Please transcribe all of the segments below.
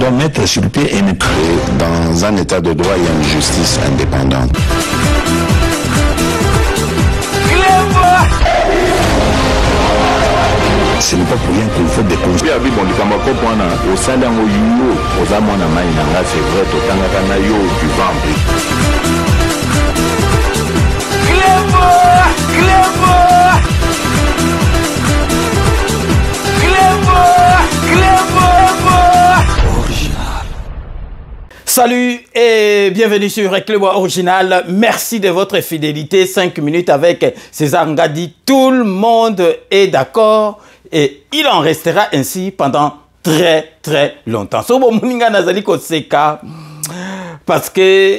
doit mettre sur pied et dans un état de droit, il y a une justice indépendante. Ce n'est pas pour rien qu'il faut des conseils. Salut et bienvenue sur Reclebois Original. Merci de votre fidélité. 5 minutes avec César Ngadi. Tout le monde est d'accord et il en restera ainsi pendant très longtemps. Parce que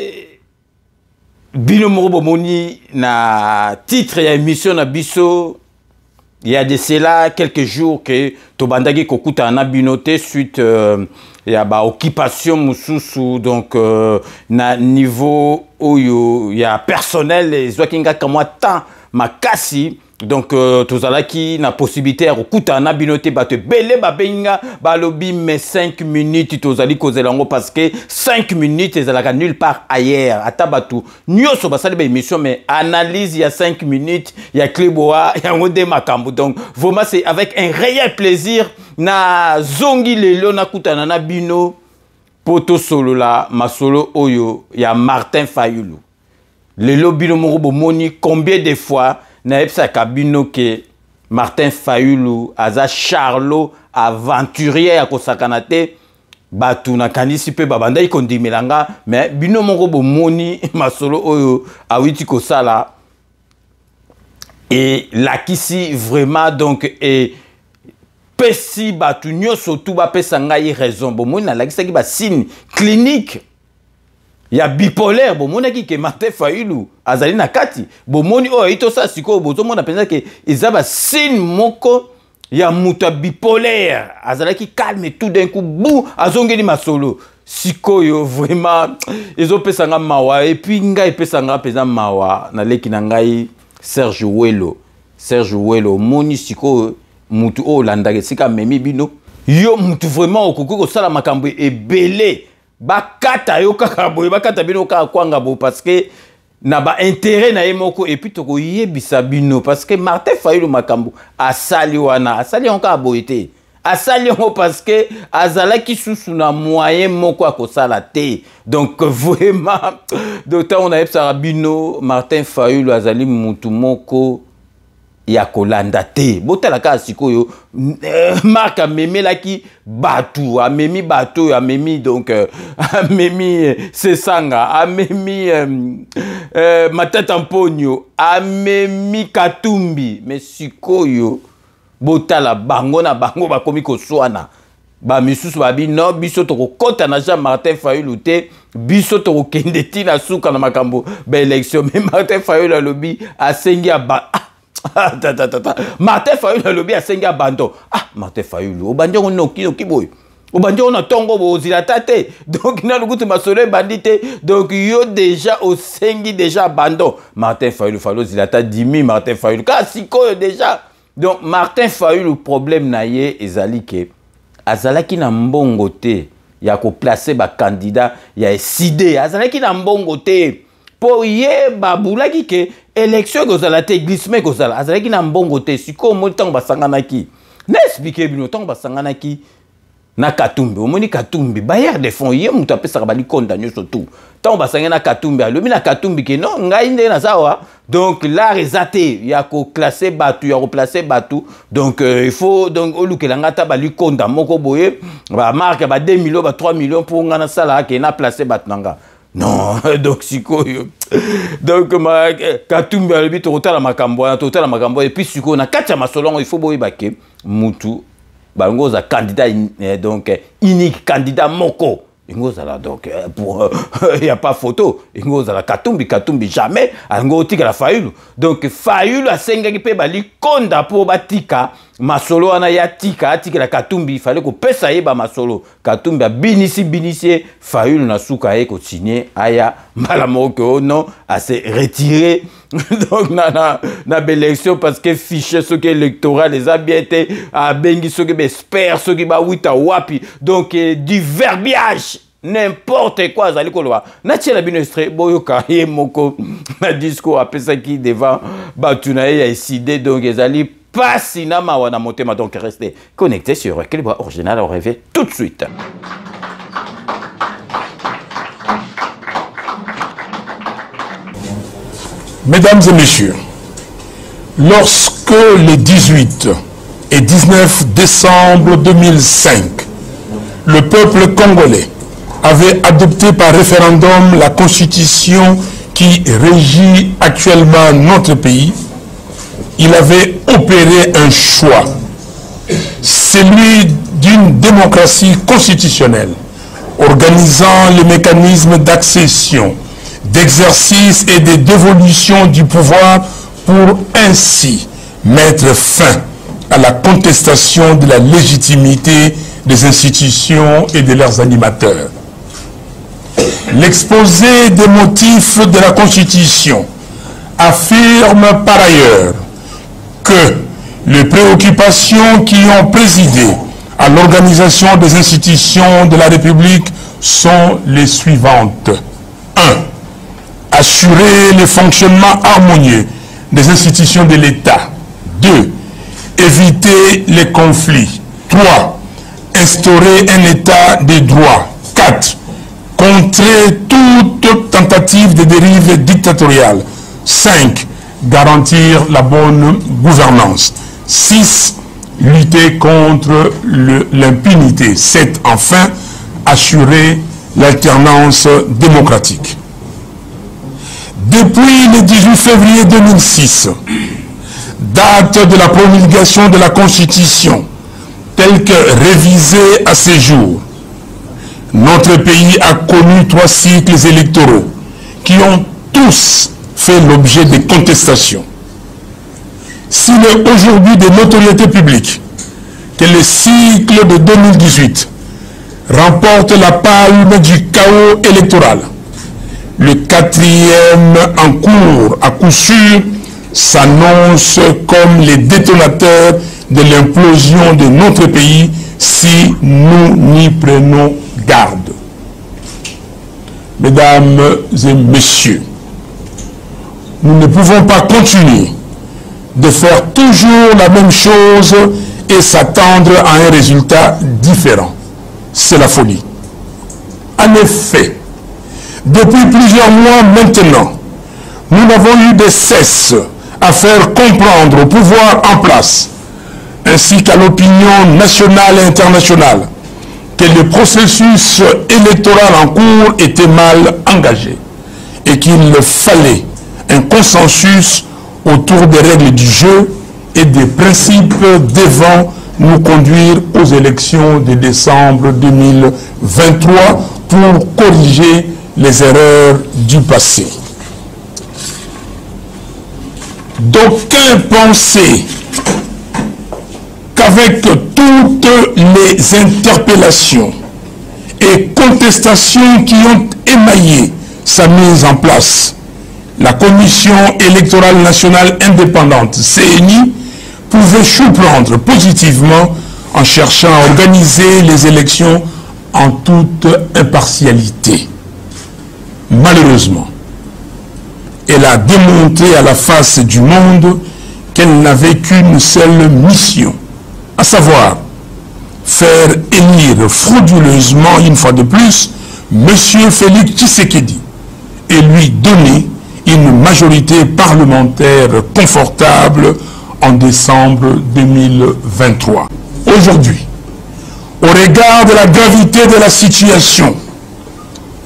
Bino Morobomoni na titre et émission na biso. Il y a de cela quelques jours que Tobandagi Kokuta na binoté suite il y a ba occupation mususu donc na niveau où il y a personnel les zokinga comme tant makasi donc tozalaki na possibilité kokuta na binoté ba te belé ba benga ba lobby mais 5 minutes tozali kozelango parce que 5 minutes ezalaka nulle part ailleurs atabatu nyoso basali ba émission mais analyse il y a 5 minutes il y a Kleboa il y a ngode makambo donc vraiment c'est avec un réel plaisir na zongi lelo na kutana na bino poto solo la masolo oyo ya Martin Fayulu lelo bino moko bomoni combien de fois na epsa kabino ke Martin Fayulu aza Charlot aventurier ko sakanate batu na kanisi pe babanda ikondimelanga mais bino moko bomoni masolo oyo awiti ko sala et lakisi vraiment donc et pesi batu nyoso tu ba pesa ngai raison bomoni na lakisaki ba signe clinique ya bipolaire bomoni ki ke Martin Fayulu azali na kati bomoni o ito sa siko bozo mona penza ke ezaba signe moko ya muta bipolaire azalaki calme tout d'un coup bou azongeli masolo sikoyo vraiment ezo pesa nga mawa et puis ngai pesa nga pesa mawa na leki na ngai Serge Welo moni siko mutu o landake sika memi bino yo mutu vraiment okoko ko sala makambo ebele bakata yo kaka boye bakata bino kaka kwanga bo parce que na ba intérêt na yemoko et puis toko yebisa bino parce que Martin Fayulu makambo asali wana asali onka boyete asali on parce que azalaki susu na moyen moko akosala te donc vraiment d'autant on a yebisa bino Martin Fayulu azali mutu moko ya kolanda te botala ka sikoyo marque amemelaki batu amemi bato amemi donc amemi Sesanga amemi Matata Mponyo amemi Katumbi mais sikoyo botala bango na bango bakomi koswana ba misusu babi no biso toko kota na Jean Martin Fayulu te biso toko kendeti na suka na makambo ba élection mais Martin Fayulu alobi asengi aba Martin Fayulu alobi asengi abando Martin Fayulu obandi on noki boy obandi on tongo bo zilata te donc na lukutu masolo bandite donc yo déjà osengi déjà abando Martin Fayulu falo zilata 10 000 Martin Fayulu ka sikoyo déjà donc Martin Fayulu problème na ye ezali ke azalaki na mbongo te ya ko placer ba candidat ya SID azalaki na mbongo te po ye babulaki ke élection kozala te glissement kozala azalaki na mbongo te siko mo tango basanganaki na expliquer bino tango basanganaki na Katumbi omoni Katumbi bailleur de fonds ye mutu apesa bali konda nyoso tout tango basangana na Katumbi alobi na Katumbi ke non ngai nde na sawa donc la rezate ya ko classer batu ya ko placer batu donc il faut donc olukela ngata bali konda moko boye ba marque ba 2 millions ba 3 millions pour ngana sala ke na placer batu nanga non donc sikoyo donc ma Katumbi alobi totala makambo et puis sikoyo na kati ya masolongo il faut boye bake mutu bango za candidat donc unique candidat moko ingoza la donc pour il y a pas photo ingoza la Katumbi jamais ango tika la Fayulu donc Fayulu asengaki pe bali konda pour batika masolo ana ya tika la Katumbi il fallait ko pesa yeba masolo Katumbi a binisi Fayulu na suka e ko signer aya mbala moko non a se retirer donc na élection parce que fichier ce qui électoral les a bien été à bengi ce qui espère ce qui ba wita wapi donc du verbiage n'importe quoi zali koloba na tiela bino extrait boyoka ye moko na discours après ça qui devant batuna ya décidé donc ezali pas sinama wana motema donc restez connectés sur Keliboa Original on revient tout de suite. Mesdames et messieurs, lorsque les 18 et 19 décembre 2005, le peuple congolais avait adopté par référendum la constitution qui régit actuellement notre pays, il avait opéré un choix, celui d'une démocratie constitutionnelle, organisant les mécanismes d'accession, d'exercice et de dévolution du pouvoir pour ainsi mettre fin à la contestation de la légitimité des institutions et de leurs animateurs. L'exposé des motifs de la Constitution affirme par ailleurs que les préoccupations qui ont présidé à l'organisation des institutions de la République sont les suivantes. 1. Assurer le fonctionnement harmonieux des institutions de l'État. 2. Éviter les conflits. 3. Instaurer un État de droit. 4. Contrer toute tentative de dérive dictatoriale. 5. Garantir la bonne gouvernance. 6. Lutter contre l'impunité. 7. Enfin, assurer l'alternance démocratique. Depuis le 18 février 2006, date de la promulgation de la Constitution, telle que révisée à ce jour, notre pays a connu 3 cycles électoraux qui ont tous fait l'objet de contestations. S'il est aujourd'hui de notoriété publique que le cycle de 2018 remporte la palme du chaos électoral, le 4e en cours, à coup sûr, s'annonce comme les détonateurs de l'implosion de notre pays si nous n'y prenons garde. Mesdames et messieurs, nous ne pouvons pas continuer de faire toujours la même chose et s'attendre à un résultat différent. C'est la folie. En effet, depuis plusieurs mois maintenant, nous n'avons eu de cesse à faire comprendre au pouvoir en place, ainsi qu'à l'opinion nationale et internationale, que le processus électoral en cours était mal engagé et qu'il fallait un consensus autour des règles du jeu et des principes devant nous conduire aux élections de décembre 2023 pour corriger les erreurs du passé. D'aucuns pensaient qu'avec toutes les interpellations et contestations qui ont émaillé sa mise en place, la Commission électorale nationale indépendante, CENI, pouvait surprendre positivement en cherchant à organiser les élections en toute impartialité. Malheureusement, elle a démontré à la face du monde qu'elle n'avait qu'une seule mission, à savoir faire élire frauduleusement une fois de plus M. Félix Tshisekedi et lui donner une majorité parlementaire confortable en décembre 2023. Aujourd'hui, au regard de la gravité de la situation,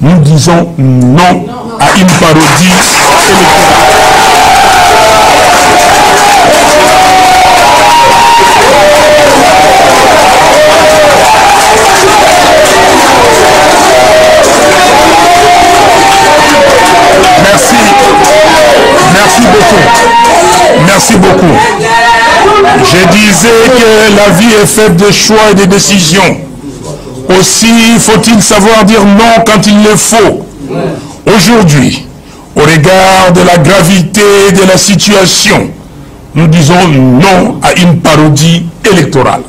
nous disons non à une parodie électorale. Merci. Merci beaucoup. Merci beaucoup. Je disais que la vie est faite de choix et de décisions. Aussi faut-il savoir dire non quand il le faut. Aujourd'hui, Au regard de la gravité de la situation, nous disons non à une parodie électorale.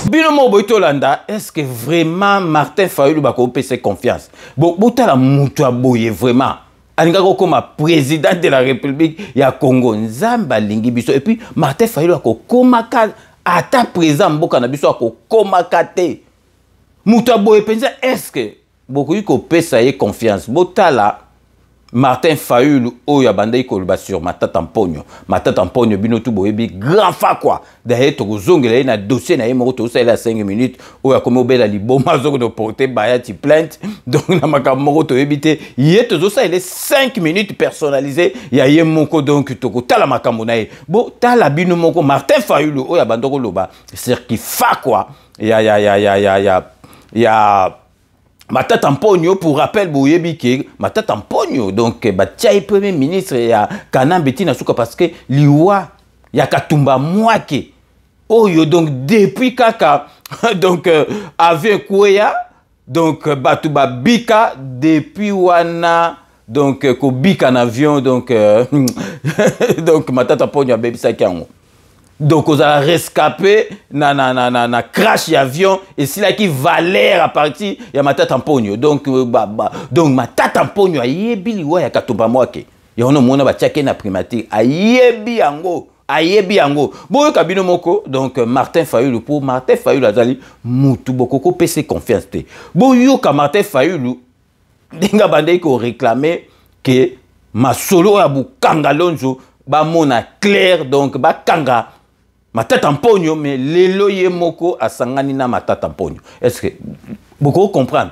Binomo Boitolanda, est-ce que vraiment Martin Fayulu va faire confiance? Bon, la moutou boye vraiment. Alingako comme président de la République ya Congo, Nzamba lingi biso. Et puis Martin Fayulu ako komaka ata président mboka na biso ako komaka te. Moutou boye penza, est-ce que beaucoup y ko pesa confiance? Botala Martin Fayulu oya bandai koluba sur Matata Mponyo. Matata Mponyo bino tu boyebi grand fa quoi. D'ailleurs to zongela na dossier na yemo to sala 5 minutes oya komo bela liboma zoko de porter bayati plainte. Donc na makamoko to ebité yeto zo sala 5 minutes personnalisées ya yemoko donc to tala makambo na ye. Bo tala bino moko Martin Fayulu oya bandoko loba c'est qui fa quoi. Ya Matata Mponyo, pour rappel, Bouyebike, Matata Mponyo, donc, Tchaï premier ministre, il y a Kanam Betina Souka, parce que l'Iwa, il y a Katumba Mwake. Oh, donc, depuis Kaka, donc, avec Kouya, donc, Batouba Bika, depuis Wana, donc, Kobika en avion, donc, donc, Matata Mponyo, Baby Sakiango. Donc, on a rescapé, na crash d'avion, et c'est là qui valait à partir, il y a Matata Mponyo. Donc, donc Matata Mponyo, ayebi liwa ya katumba mwake. Ya ono mwana ba tchake na primatique, ayebi yango. Boyo kabino moko, donc Martin Fayulu, pour Martin Fayulu azali, moutou bokoko pese confiance te. Boyo ka Martin Fayulu, denga bandei ko réclamer que ma solo ya bu kangalonzo, ba mona clair, donc ba kanga, Matata Mponyo, mais lelo ye moko a sangani na Matata Mponyo. Est-ce que beaucoup comprendre?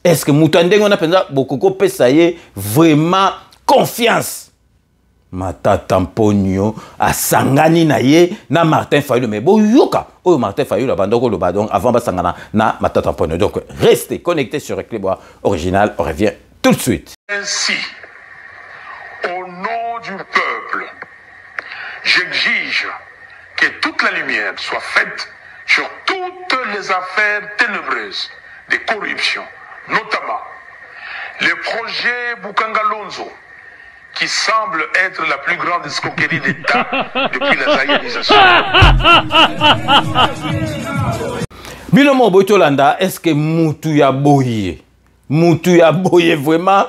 Est-ce que Moutandeng on a pensé beaucoup pesa ye vraiment confiance? Matata Mponyo a sangani na ye na Martin Fayulu, mais bon yoka oh Martin Fayulu abandoko le badon avant ba sangana na Matata Mponyo. Donc restez connectés sur Équilibre Original, on revient tout de suite. Ainsi, au nom du peuple, j'exige que toute la lumière soit faite sur toutes les affaires ténébreuses de corruption, notamment le projet Bukangalonzo, qui semble être la plus grande escroquerie d'État depuis la zaïrisation. Bilomo Boitolanda, est-ce que Moutou ya boye vraiment?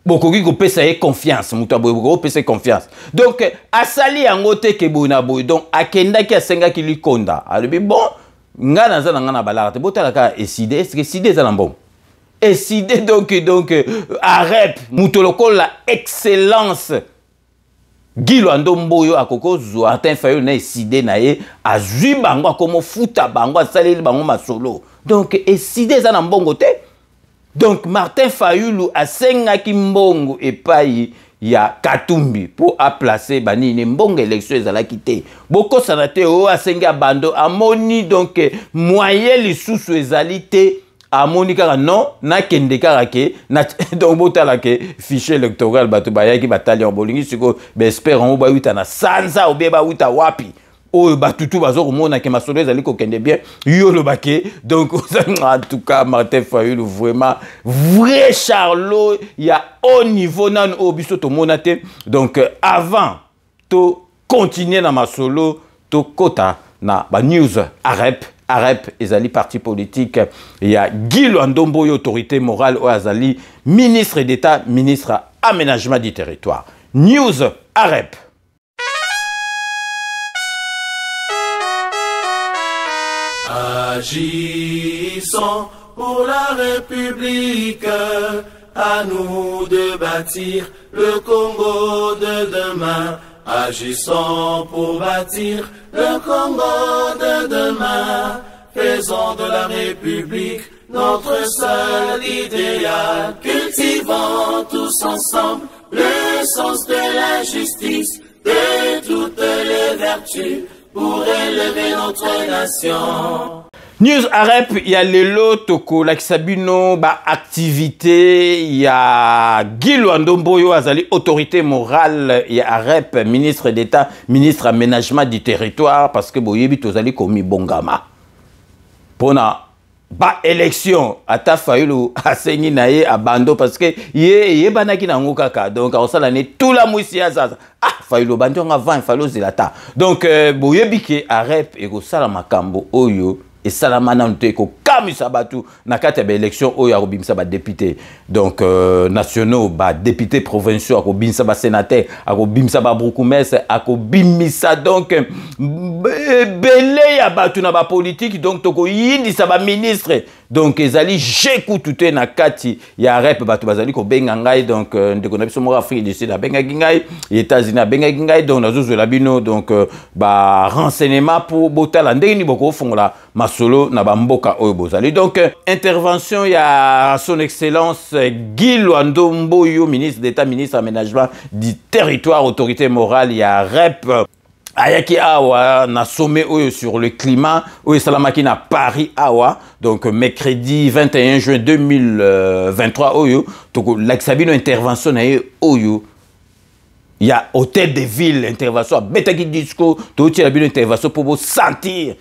Beaucoup qui pesa confiance, Moutou pesa confiance. Donc, asali yangote ke bona boy. Donc, akenda ki asenga ki likonda. Alors, bon, ngana za ngana balarte. Botala ka eside, est-ce que side za lambon? Eside donc arep Moutou loko la excellence. Gilo Andomboyo akoko zo Martin Fayulu na eside na ye azui bango akomo futa bango asali bango masolo. Donc, eside za lambongo te. Donc, Martin Fayulu a sengaki mbongo epai ya Katumbi pour a placer bani mbongo élection ezalaki te. Boko sanate o a senga bando amoni donc moyen lisusu ezali te amoni kaka non na kende kaka ke na donc botala ke fichier électoral bato bayaki batali en bolingi siko be espère on ba wita na sanza obe ba wita wapi. Oh, batutu bazo komona ke masolo ezali ko kende bien yolo bake. Donc en tout cas Martin Fayulu vraiment vrai Charlot, il y a haut niveau nan obiso to monate. Donc avant to continuer na masolo to kota na ba news arep ezali parti politique, il y a Gilo Ndomboyo autorité morale ou azali ministre d'État, ministre aménagement du territoire. News arep. Agissons pour la République, à nous de bâtir le Congo de demain. Agissons pour bâtir le Congo de demain. Faisons de la République notre seul idéal. Cultivons tous ensemble le sens de la justice, de toutes les vertus, pour élever notre nation. News Arep, il y a Lelo Toko, l'Axabino, activité, il y a Gilo Ndomboyo Azali, autorité morale, il y a Arep, ministre d'État, ministre aménagement du territoire, parce que Boyebi Tozali komi Bongama. Pona ba élection ata Fayulu asengi na ye abando parce que ye banaki na ngokaka donc osala ne tout la mwisi azaza Fayulu bando nga 20 falo zilata donc boyebike arep e ko sala makambo oyo et salamana nte ko kamisa batu na kati ba élection oyo akobimisa ba député donc nationaux ba député provinciaux akobimisa ba sénateur akobimisa ba broukoumès akobimisa donc belé ya batu na ba politique donc toko yindisa ba ministre donc ezali jekutute na kati ya rep batu bazali ko benga ngai donc ndeko na biso mo Afrique du Sud benga ngai États-Unis benga ngai donc nazo la bino donc ba renseignement pour botala ndeni boko fongola masolo na ba mboka oyo bozali donc intervention ya son excellence Guy Luando Mboyo ministre d'État ministre aménagement du territoire autorité morale ya rep ayaki awa na sommet oyo sur le climat oyo salamaki na Paris awa donc mercredi 21 juin 2023 oyo toko l'axabino intervention na oyo il y a hôtel de ville intervention betaki disco to ti la bino intervention pour sentir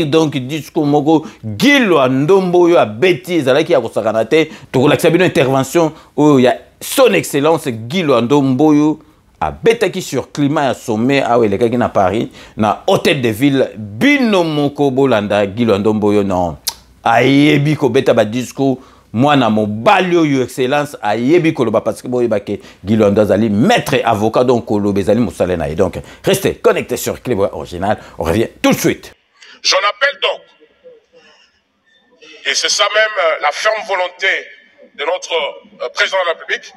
donc disco moko Gilo ndombo yo abeti ezalaki ya kosakana te to l'axabino intervention oyo ya son excellence Gilo ndombo yo abetaki sur climat ya sommet awe elekaki na Paris na hôtel de ville bino moko bolanda Gilo ndombo yo non ayebi ko beta ba disco mwana mobali oyo excellence ayebi koloba parce que boyeba ke Gilo Ndazali maître avocat donc koloba ezali musale na donc restez connectés sur Clébois Original, on revient tout de suite. J'en appelle donc, et c'est ça même la ferme volonté de notre président de la République,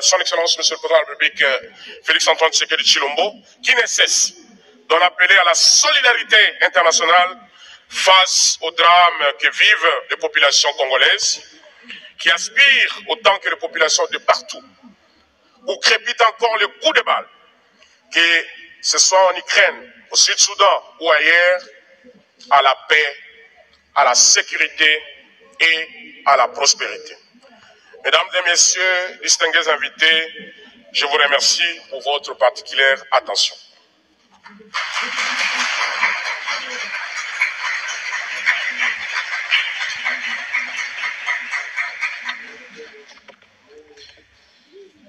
son excellence monsieur le président de la République Félix-Antoine Tshisekedi Tshilombo, qui ne cesse d'en appeler à la solidarité internationale face aux drames que vivent les populations congolaises, qui aspirent autant que les populations de partout, où crépitent encore le coup de balle, que ce soit en Ukraine, au Sud-Soudan ou ailleurs, à la paix, à la sécurité et à la prospérité. Mesdames et messieurs, distingués invités, je vous remercie pour votre particulière attention.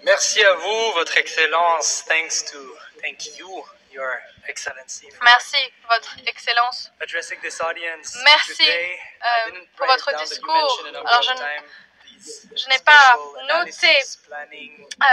Merci à vous, Votre Excellence. Thank you, Your Excellency. Merci, Votre Excellence. Addressing this audience Merci today. pour votre discours. Alors, je n'ai pas noté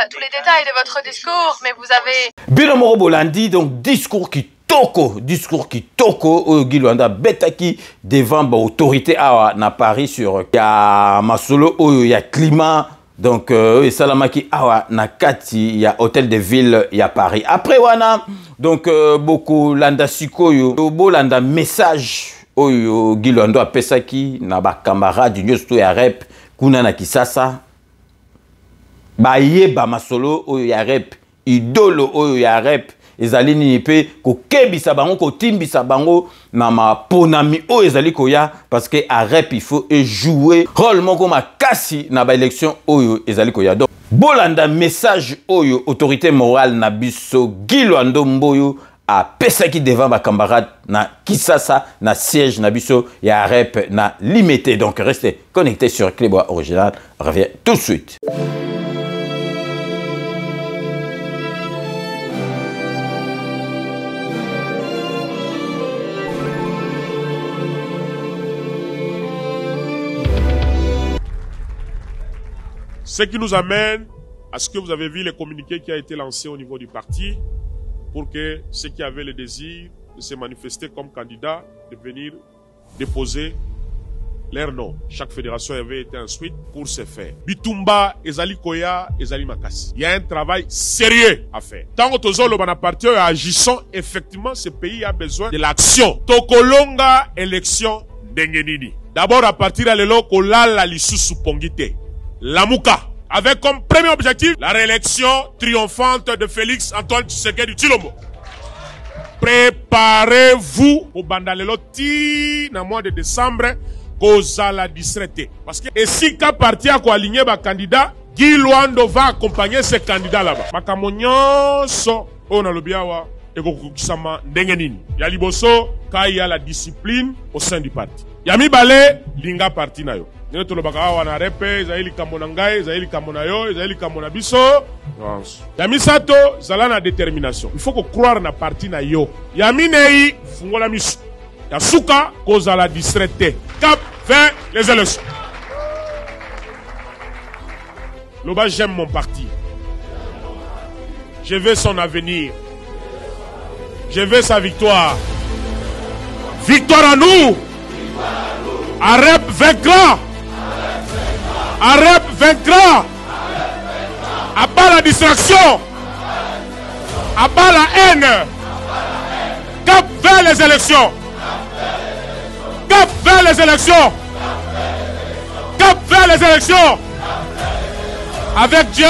tous les détails de votre discours, mais vous avez... Binomoro Bolandi, donc discours qui toko, Guy Luanda betaki devant l'autorité à Paris sur ya masolo ya climat. Donc, Salamaki awa nakati ya hôtel de ville ya Paris. Après wana, donc beaucoup landa sikoyo, bolanda message oyo Guy Luanda pesaki na ba camarade du Nyosto ya rep kuna na Kisasa. Ba yeba masolo oyo ya rep, idolo oyo ya rep. Ezali ni pe ko kebisa bango ko timbisa bango na ma ponami o ezali koya parce que a rep il faut jouer rôle moko makasi na ba élection oyo ezali koya donc bolanda message oyo autorité morale na biso Guy Luando Mboyo a pesaki devant ba camarade na Kisasa na siège na biso ya rep na limité donc restez connectés sur Clébois Original, on revient tout de suite. Ce qui nous amène à ce que vous avez vu le communiqué qui a été lancé au niveau du parti pour que ceux qui avaient le désir de se manifester comme candidats, de venir déposer leur nom. Chaque fédération avait été instruite pour ce faire. Bitumba, Ezali Koya, Ezali Makasi. Il y a un travail sérieux à faire. Tant que Tozolo Banaparti agissons, effectivement, ce pays a besoin de l'action. Tokolonga élection d'Engenini. D'abord, à partir de l'élo, Kolala Lisusu Pongite. Lamuka, avec comme premier objectif la réélection triomphante de Félix-Antoine Tshisekedi Tshilombo. Préparez-vous au bandalelo ti na mois de décembre kozala distraité. Parce que et si ka parti a ko aligner ba candidat, Guy Luando va accompagner ces candidats là-bas. Makamonyonso on a le biawa ekokokisama ndenge nini. Ya liboso kaya la discipline au sein du parti. Ya mibale linga parti na yo. Nene tolobaka awa na repe ezali likambo na ngai, ezali likambo na yo, ezali likambo na biso. Ya misato zala na détermination. Il faut que croire na parti na yo. Ya minei fungola miso. Ya suka kozala distraite. Cap vers les élections. Loba, j'aime mon parti. Je veux son avenir. Je veux sa victoire. Victoire à nous. Arep vaincra. Arep vaincra. À bas la distraction. À bas la haine. Cap vers les élections. Cap vers les élections. Cap vers les élections. Avec Dieu.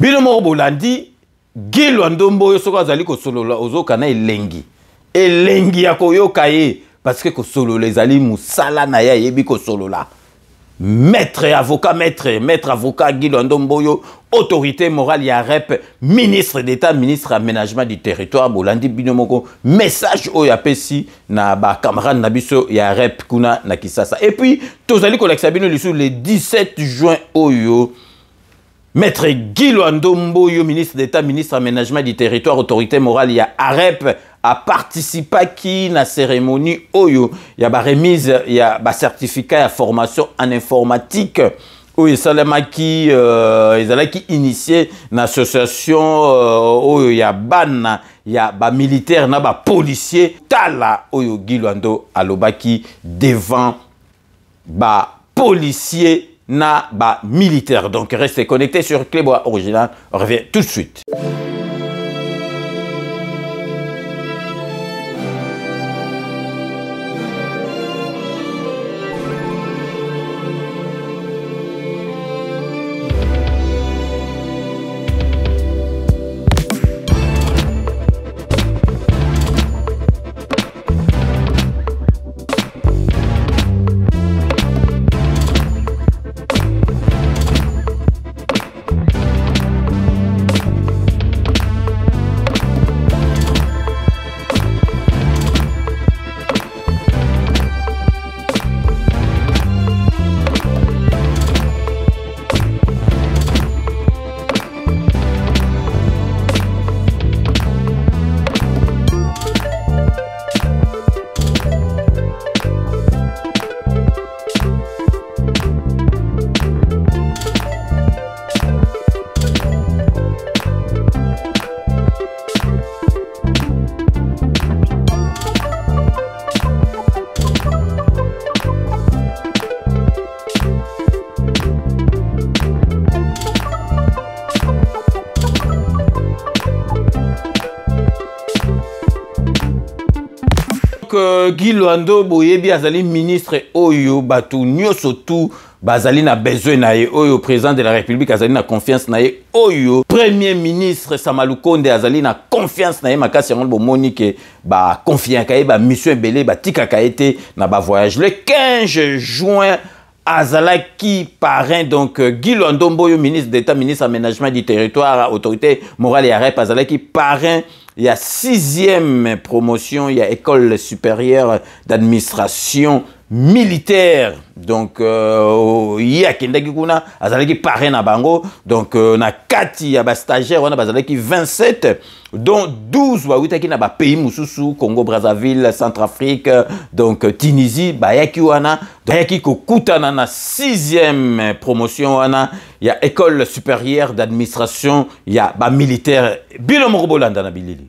Bino moko bolandi Guy Lwandombo yo soko azali ko solola ozoka na elengi ya koyoka ye parce que ko solola ezali musala na ya yebi ko solola maître avocat Guy Lwandombo yo autorité morale ya rep ministre d'état ministre aménagement du territoire bolandi bino moko message oyo apesi na ba camarade na biso ya rep kuna na Kisasa et puis tozali ko lakisa bino lisu le 17 juin oyo Maître Guy Lwandombo, ministre d'État, ministre aménagement du territoire, autorité morale, il y a AREP, a participé à la cérémonie Oyo. Il y a remise, il y a certificat de formation en informatique. Oyo, qui initié l'association Oyo, il y a ban, il y a militaire, il y a policier. Tala Oyo Guy Lwando alobaki devant policier. Na militaire. Donc restez connectés sur Clébois Original. On revient tout de suite. Guy Lwando boyebi azali ministre oyo batu nyoso tu bazali na besoin na ye oyo président de la République azali na confiance na ye oyo premier ministre Samalukonde azali na confiance na ye makasi yango bomoni ke ba confiant ka ye ba mission ebele ba tikaka ete na ba voyage le 15 juin azalaki parrain donc Guy Lwandombo ministre d'État ministre aménagement du territoire autorité morale et AREP azalaki parrain. Il y a 6e promotion, il y a école supérieure d'administration militaire donc y akendaki kuna azalaki parrain na bango donc na kati ya ba stagiaire wana bazalaki 27 dont 12 bawitaki na ba pays mususu Congo Brazzaville, Centrafrique, donc Tunisie bayaki wana bayaki kokutana na 6e promotion wana ya école supérieure d'administration ya ba militaire bilo moko bolanda na bilili.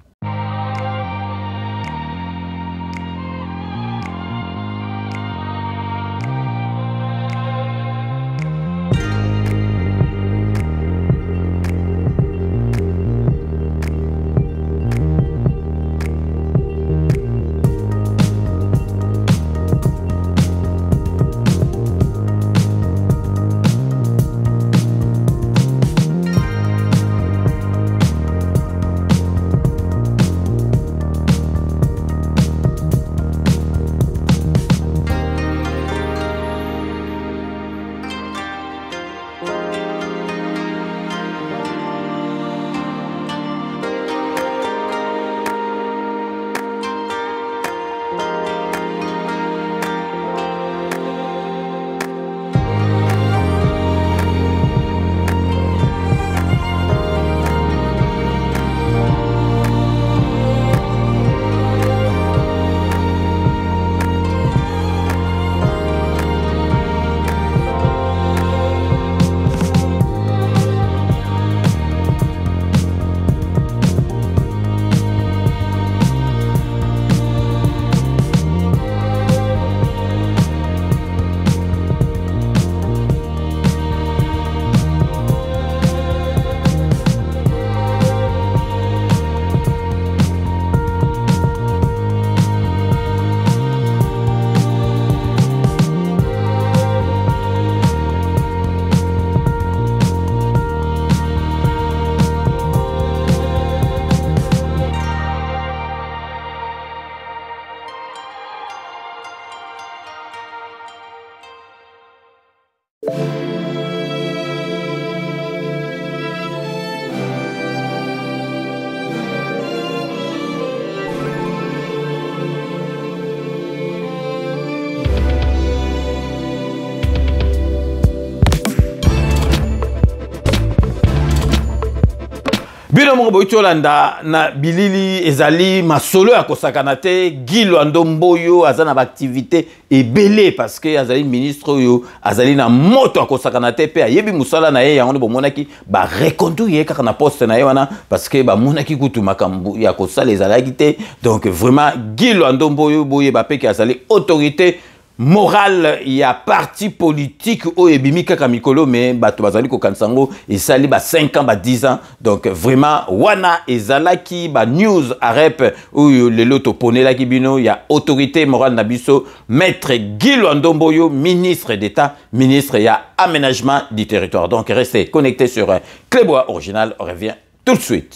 Bino mongo boitolanda na bilili ezali masolo ya kosakana te Gilo Ndomboyo azana ba activité ebele parce que azali ministre yo azali na moto ya kosakana te pe ayebi musala na ye yango bomonaki ba reconduire kaka na poste na ye wana parce que ba monaki kutu makambu ya kosala ezalaki te donc vraiment Gilo Ndomboyo boye ba pe ki azali autorité morale ya parti politique o ebimi kaka mikolo mais bato bazali ko kansango esali ba 5 ans ba 10 ans donc vraiment wana ezalaki ba news arep oyo lelo toponelaki bino ya autorité morale na biso maître Gilo Ndomboyo ministre d'État ministre ya aménagement du territoire. Donc restez connectés sur Clébois Original, on revient tout de suite.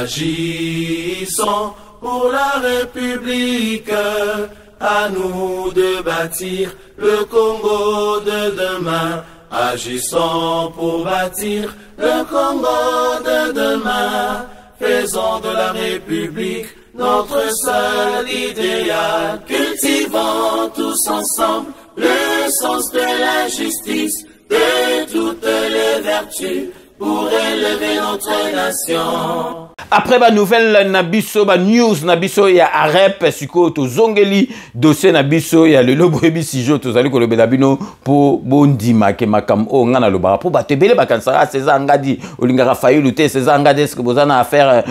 Agissons pour la République, à nous de bâtir le Congo de demain. Agissons pour bâtir le Congo de demain. Faisons de la République notre seul idéal. Cultivons tous ensemble le sens de la justice, de toutes les vertus, pour élever notre nation. Après ba nouvelle nabiso ba news nabiso ya arep siko to zongeli dossier nabiso ya lelo boyebi sijo to zali ko lobela bino po bondima ke makam o ngana loba po batebele bakansara César Ngadi olingaka Fayulu te César Ngadi est-ce que bozana affaire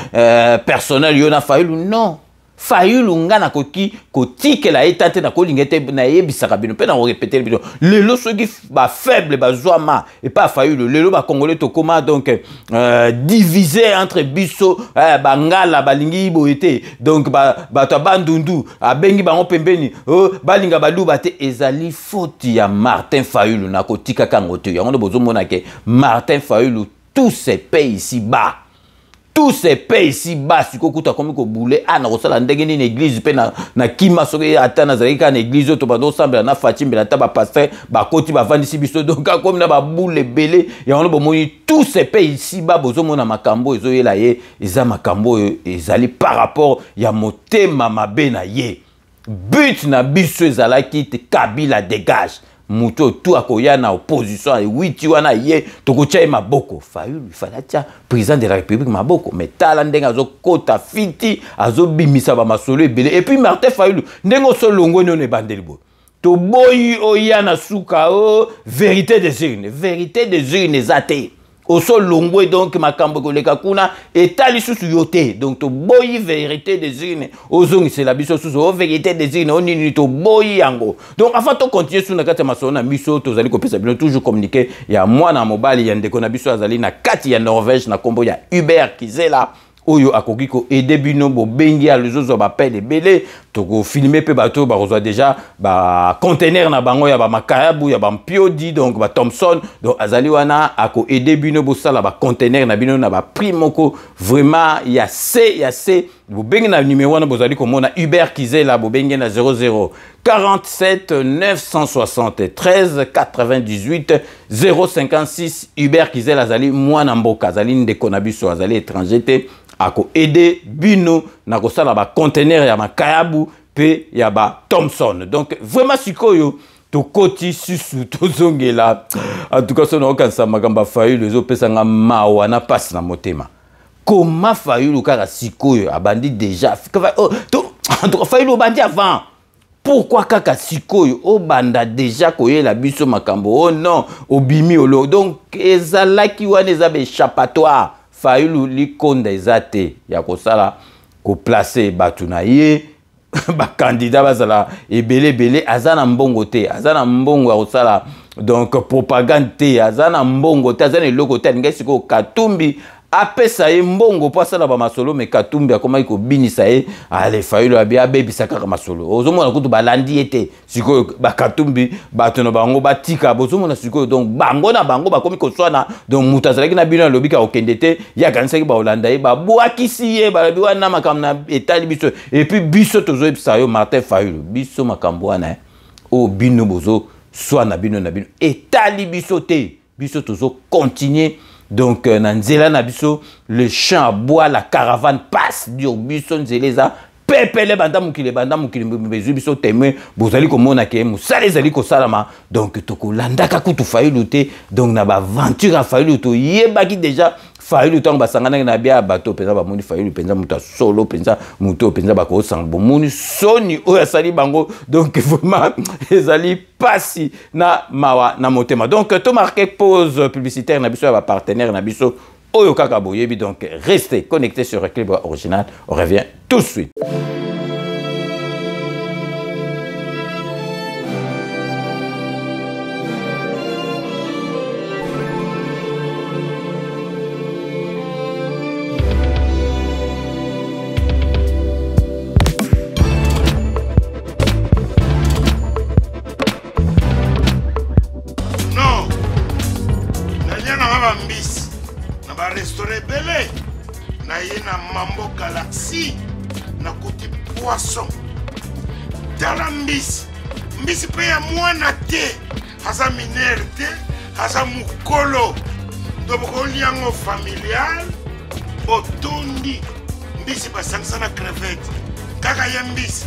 personnelle yona Fayulu non Fayulu ngana koki kotike la etate na kolingete na yebisaka bino pe na répéter bino lelo soki ba faible ba zoama et pas Fayulu lelo ba congolais to koma donc divisé entre biso ba ngala balingi boete donc ba to bandundu abengi bango pembeni balinga baluba te ezali faute ya Martin Fayulu na kotika kango te yango bozomona ke Martin Fayulu tous ces pays ici bas tous ces pays ici bas si kokuta comme ko boule ana ko sala ndenge ni église pe na kima soki atana zalika na église to bando sambela na fatimbe ta ba pasteur ba koti ba vandisi biso donc comme na ba boule belé ya on bomoni tous ces pays ici bas bozo mona makambo ezo yela ye eza makambo ezali par rapport ya motema mabe na ye but na biso ezalaki te Kabila dégage muto tout akoya na opposition et witi wana ye tokocha maboko Fayulu falatia président de la République maboko mais tala ndenga azo kota fiti azo bimisa ba masolo ebele et puis Martin Fayulu ndengo so longo ne bandeli bo to boyi oya na suka o vérité des urnes zate oso longwe donc makambo koleka kuna etali susu yote donc to boyi vérité des urnes ozongi c'est la biso susu o vérité des urnes onini to boyi yango donc avant to continuer sur na kati masona biso to zali kopesa bino toujours communiquer ya mwana mobali ya ndeko na biso azali na kati ya Norvège na kombo ya Hubert Kizela oyo akoki ko aider bino bo bengi a lezozo ba pele belé to ko filmer pe bato ba reçoit déjà ba conteneur na bango ya ba makayabu ya ba mpiodi donc ba Thomson donc azali wana ako aider bino bo sala ba conteneur na bino na ba prix moko vraiment ya C bo bengi na numéro wana bozali ko mona Hubert Kizela bo bengi na 00 47 973 98 056 Hubert Kizela azali mwana mboka azali ndeko na biso azali étranger te ako aider bino na kosala ba conteneur ya makayabu pe ya ba Thomson donc vraiment sikoyo to koti susu to zongela en tout cas sono kansa magamba Fayulu zo pesanga mawa na passe na motema comment Fayulu kaka sikoyo abandi déjà en tout cas Fayulu bandi avant pourquoi kaka sikoyo o banda déjà koyela biso makambo oh non obimi olo donc ezalaki wana ezabe échappatoire Fayulu likonda ezate ya kosala ko placer batu na ye ba candidat bazala ebele azana mbongo te azana mbongo ya kosala donc propagande te azana mbongo te azana eloko te ngesi ko Katumbi apesa ye mbongo po asala ba masolo me Katumbi akoma ko binisa ye ale Fayulu abia bebisa kaka masolo ozomona kutu balandi ete siko ba Katumbi batono bango batika bozomona siko donc bango na bango bakomi ko swana donc mutazalaki na bino lobika okendete ya kanisaki ba Holanda ye ba boakisi ye ba biwa na makamna etali biso et puis biso tozo ebisa yo Martin Fayulu biso makambo wana o bino bozo swana bino na bino etali biso te biso tozo continuer. Donc, Nanzela Nabiso, le champ à bois, la caravane passe dur, biso nzeleza, pepele banda mukile bezubiso témoin, bozali ko mona ke musale zali ko salama. Donc, toko landaka kutu Fayulu te, donc na ba aventure à Fayulu to yebaki déjà Fayulu tang basangana na bia bato penza ba moni Fayulu penza muta solo penza muto penza ba ko sang bo moni soni o ya sali bango donc vraiment ezali pasi na mawa na motema donc to marquer pause publicitaire na biso ba partenaire na biso oyo kaka boyebi donc restez connectés sur Équilibre Original on revient tout de suite. Poisson dans la mbisi pe ya mwana te haza minere te haza mukolo ndoboko liango familial botondi mbisi basangisa na crevette kaka ya mbisi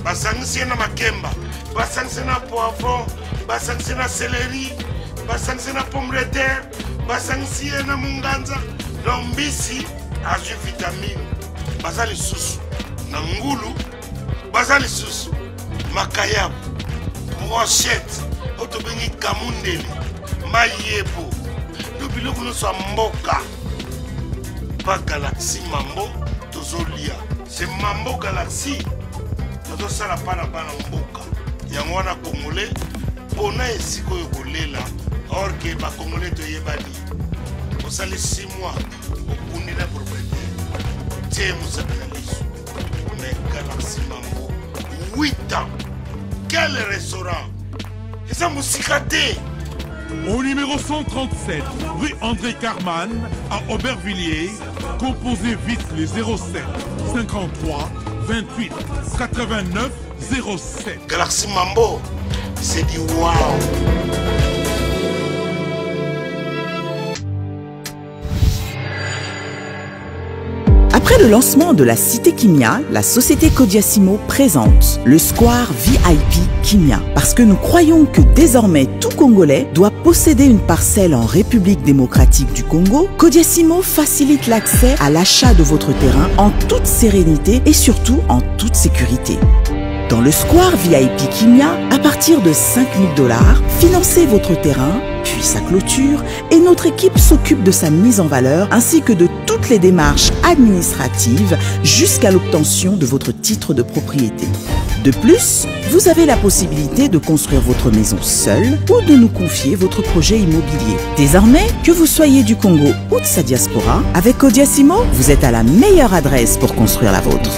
basangisa na makemba basangisa na poivron basangisa na céleri basangisa na pomme de terre basangisa na munganza donc mbisi azwi vitamine bazali susu na ngulu bazali susu makayabu brochette otobengi kamundeli mayebo lobiloko nyonso ya mboka pa galaxie mambo tozolia c'est mambo galaxie tozosala mpa na bana mboka yango wana congolais mpona esika oyo kolela or ke bacongolais toyebani osali 6 mois okundi na propriétaire tie mosapi na liso Galaxie Mambo 8 ans quel restaurant eza mosika te Au numéro 137, rue André Carman, à Aubervilliers, composez vite les 07 53 28 89 07. Galaxy Mambo, c'est du wow. Après le lancement de la Cité Kimia, la société Codiassimo présente le Square VIP Kimia. Parce que nous croyons que désormais tout Congolais doit posséder une parcelle en République démocratique du Congo, Codiassimo facilite l'accès à l'achat de votre terrain en toute sérénité et surtout en toute sécurité. Dans le Square VIP Kimia, à partir de 5 000 $, financez votre terrain, puis sa clôture, et notre équipe s'occupe de sa mise en valeur ainsi que de toutes les démarches administratives jusqu'à l'obtention de votre titre de propriété. De plus, vous avez la possibilité de construire votre maison seule ou de nous confier votre projet immobilier. Désormais, que vous soyez du Congo ou de sa diaspora, avec Codiassimo, vous êtes à la meilleure adresse pour construire la vôtre.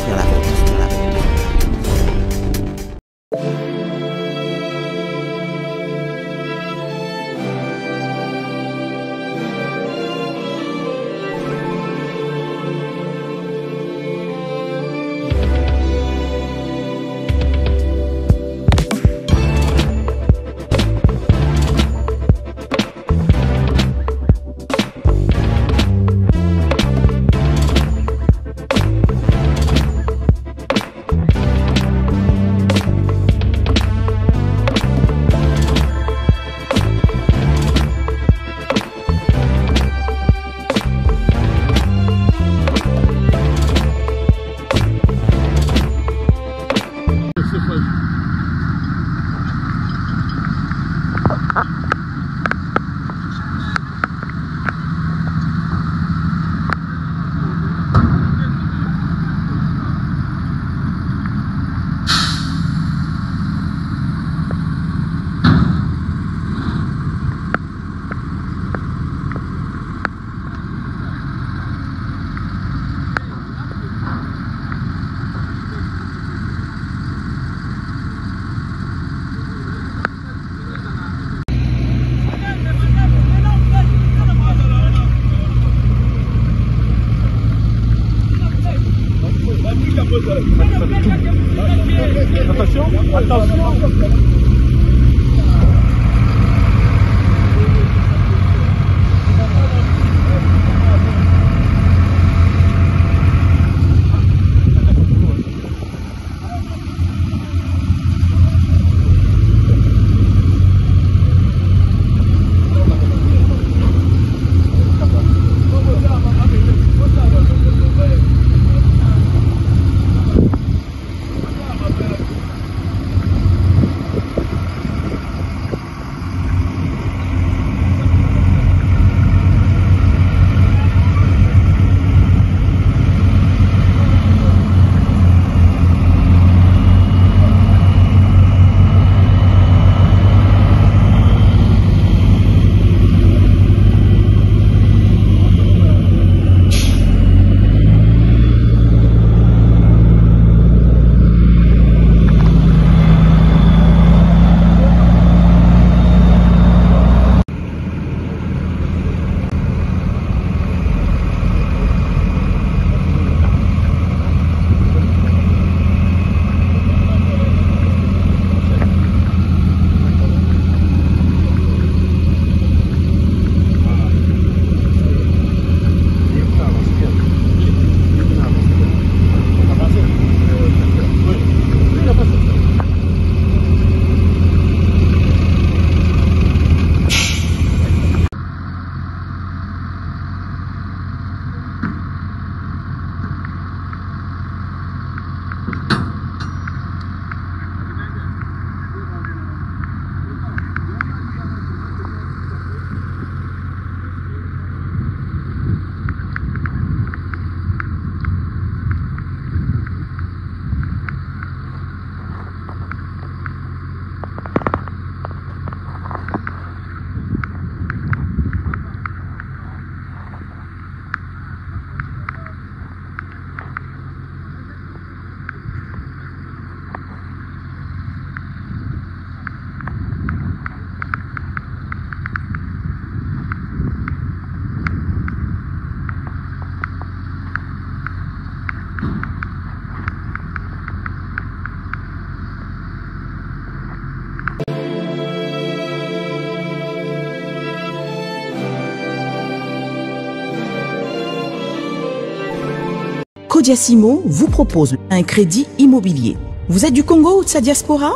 Kodiasimo vous propose un crédit immobilier. Vous êtes du Congo ou de sa diaspora?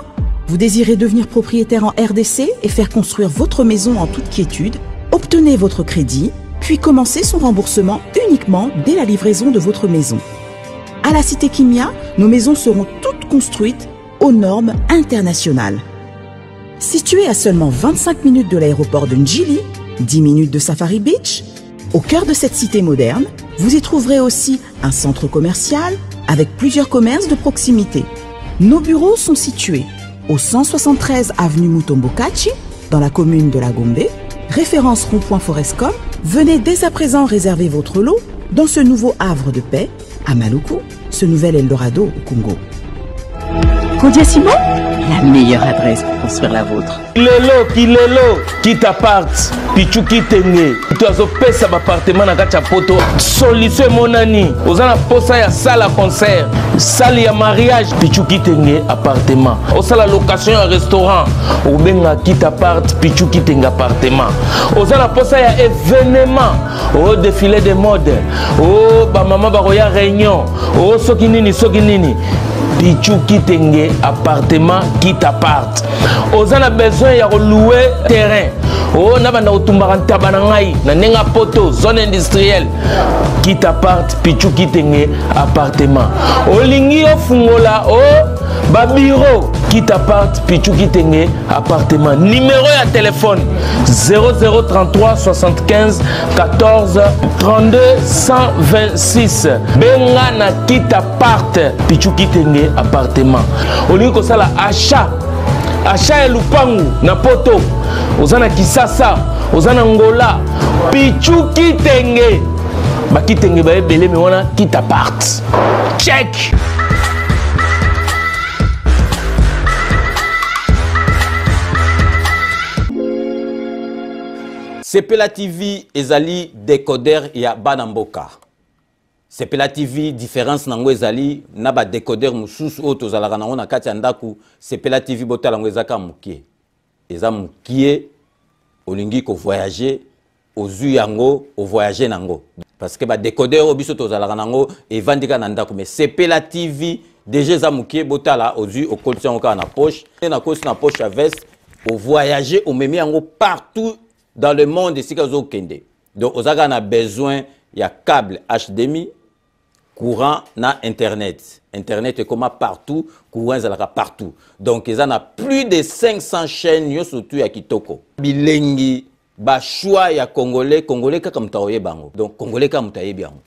Vous désirez devenir propriétaire en RDC et faire construire votre maison en toute quiétude? Obtenez votre crédit, puis commencez son remboursement uniquement dès la livraison de votre maison. À la Cité Kimia, nos maisons seront toutes construites aux normes internationales. Située à seulement 25 minutes de l'aéroport de Njili, 10 minutes de Safari Beach, au cœur de cette cité moderne, vous y trouverez aussi un centre commercial avec plusieurs commerces de proximité. Nos bureaux sont situés au 173 avenue Mutombokachi, dans la commune de la Gombe, référence rond-point Forescom. Venez dès à présent réserver votre lot dans ce nouveau havre de paix à Maluku, ce nouvel Eldorado au Congo. Kodiasimo, la meilleure adresse pour construire la vôtre. Kilelo, qui t'apparte, pichu qui t'engue. Tu as opé un appartement dans la poto. Solution mon ami. Aux en posa ya salle à concert, salle ya mariage, pichu qui t'engue appartement. Au salle location à restaurant, au benga qui t'apparte, pichu qui t'engue appartement. Aux en posa ya événement, au défilé de mode, au ba maman baroya réunion, au sokinini. Pichu qui t'engue appartement qui t'apparte. Aux en a besoin de louer terrain. Oh, na banda otumbaka ntaba na ngai na nenga poto zone industrielle qui t'apparte pichu qui t'engue appartement. Olingi ofungola o ba bureau qui t'apparte pichu qui t'engue appartement. Numéro ya téléphone 0033 75 14 32 126. Benga na qui t'apparte pichu qui t'engue appartement. Olingi ko sala achat et lupangu na poto ozana Kisasa ozana Ngola pichu kitenge ba kitenge ba ebele me wana kitapart check. Sepela TV ezali décodeur ya Banamboka. Sepela TV différence nango ezali na ba décodeur mususu o tozalaka nango na kati ya ndaku. Sepela TV botala ngo ezaka mukie. Eza mukie olingi ko voyager ozu yango o voyager nango. Parce que ba décodeur o biso tozalaka nango evandika na ndaku mais Sepela TV déjà eza mukie botala ozu o kolti yango ka na poche na kosi na poche à veste o voyager o memi yango partout dans le monde ici ka zo kende. Donc ozaka na besoin ya câble HDMI courant na internet. Internet est comme partout, courant est partout. Donc ils en a plus de 500 chaînes yo surtout ya kitoko. Bilengi ba choix ya congolais kaka mutaoye bango. Donc congolais kaka mutaye bango.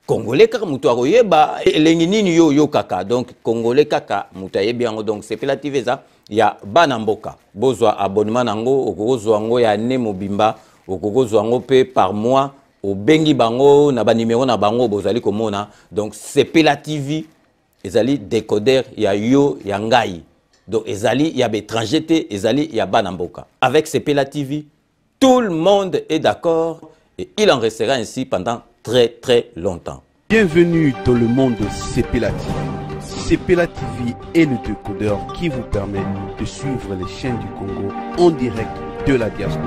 Congolais kaka mutaoye ba elengi nini yo kaka. Donc congolais kaka mutaye bango. Donc Sepela TV za ya Banamboka. Bozwa abonnement nango okozwa ngo ya ne mobimba okozwa ngo pe par mois. Au bengi bango na ba numéro na bango bozali komona. Donc Sepela TV ezali décodeur ya yo ya ngai. Donc ezali ya étranger te ezali ya Banamboka. Avec Sepela TV tout le monde est d'accord et il en restera ainsi pendant très longtemps. Bienvenue dans le monde de Sepela TV. Sepela TV est le décodeur qui vous permet de suivre les chaînes du Congo en direct de la diaspora.